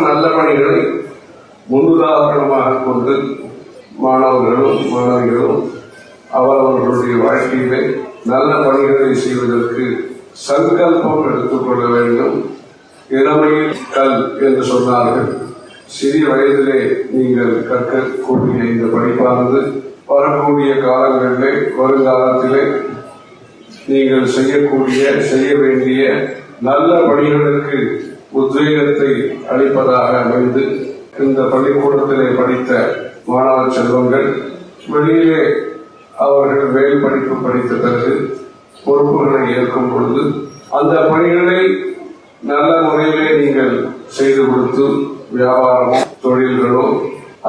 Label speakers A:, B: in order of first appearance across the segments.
A: நல்ல பணிகளை முன்னுதாரணமாக கொண்டு மாணவர்களும் மாணவிகளும் அவர்களுடைய வாழ்க்கையிலே நல்ல பணிகளை செய்வதற்கு சங்கல்பம் எடுத்துக்கொள்ள வேண்டும். இளமையில் கல் என்று சொன்னார்கள். சிறிய வயதிலே நீங்கள் கற்கக்கூடிய இந்த படிப்பானது வரக்கூடிய காலங்களிலே வருங்காலத்திலே நீங்கள் செய்ய வேண்டிய நல்ல பணிகளுக்கு உத்வேகத்தை அளிப்பதாக அமைந்து இந்த பள்ளிக்கூடத்திலே படித்த மாணவ செல்வங்கள் வெளியிலே அவர்கள் மேல் படிப்பு படித்த பிறகு பொறுப்புகளை ஏற்கும் பொழுது அந்த பணிகளை நல்ல முறையிலே நீங்கள் செய்து கொடுத்து வியாபாரமோ தொழில்களோ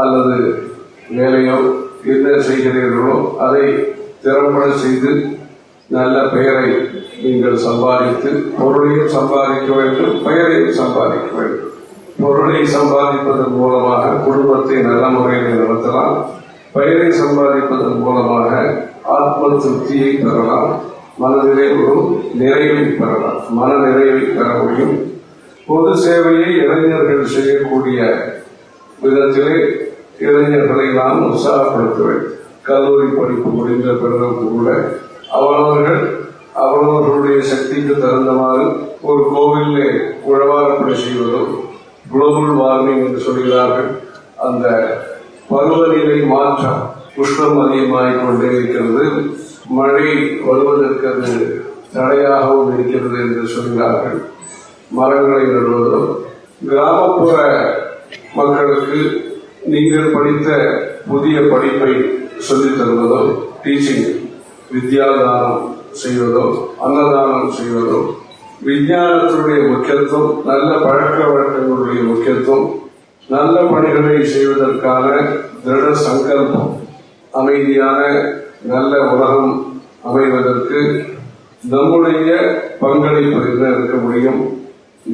A: அல்லது வேலையோ என்ன செய்கிறீர்களோ அதை திறம்பட செய்து நல்ல பெயரை நீங்கள் சம்பாதித்து பொருளையும் சம்பாதிக்க வேண்டும், பெயரையும் சம்பாதிக்க வேண்டும். பொருளை சம்பாதிப்பதன் மூலமாக குடும்பத்தை நல்ல முறையில் நடத்தலாம். பெயரை சம்பாதிப்பதன் மூலமாக ஆத்ம திருப்தியை பெறலாம். மனதிலே ஒரு நிறைவை பெறலாம், மன நிறைவை பெற முடியும். பொது சேவையை இளைஞர்கள் செய்யக்கூடிய விதத்திலே இளைஞர்களை நாம் உற்சாகப்படுத்த வேண்டும். கல்லூரி படிப்பு முடிந்த பிறகு கூட அவரவர்களுடைய சக்திக்கு தகுந்தவாறு ஒரு கோவிலே உழவாரப்படை செய்வதும், குளோபல் வார்மிங் என்று சொல்கிறார்கள், அந்த பருவநிலை மாற்றம், உஷ்ணம் அதிகமாகிக் கொண்டே இருக்கிறது, மழை வருவதற்கு அது தடையாகவும் இருக்கிறது என்று சொல்கிறார்கள். மரங்களை நடுவதும், கிராமப்புற மக்களுக்கு நீங்கள் படித்த புதிய படிப்பை சொல்லித் தருவதோ, டீச்சிங் வித்யாதானம் செய்வதோ, அன்னதானம் செய்வதோ, விஞ்ஞானத்தினுடைய முக்கியத்துவம், நல்ல பழக்க வழக்கங்களுடைய முக்கியத்துவம், நல்ல பணிகளை செய்வதற்கான திட சங்கல்பம், அமைதியான நல்ல உலகம் அமைவதற்கு நம்முடைய பங்களிப்பு என்ன இருக்க முடியும்,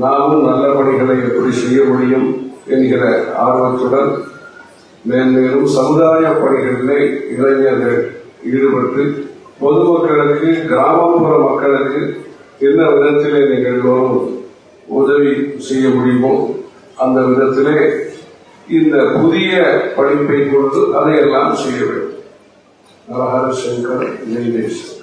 A: நாமும் நல்ல பணிகளை எப்படி செய்ய முடியும் என்கிற ஆர்வத்துடன் மேன்மேலும் சமுதாய பணிகளிலே இளைஞர்கள் ஈடுபட்டு பொதுமக்களுக்கு, கிராமப்புற மக்களுக்கு என்ன விதத்திலே நீங்கள் உதவி செய்ய முடியுமோ அந்த விதத்திலே இந்த புதிய படிப்பை கொண்டு அதையெல்லாம் செய்ய வேண்டும். ஹர சங்கர் ஜெய் தேசம்.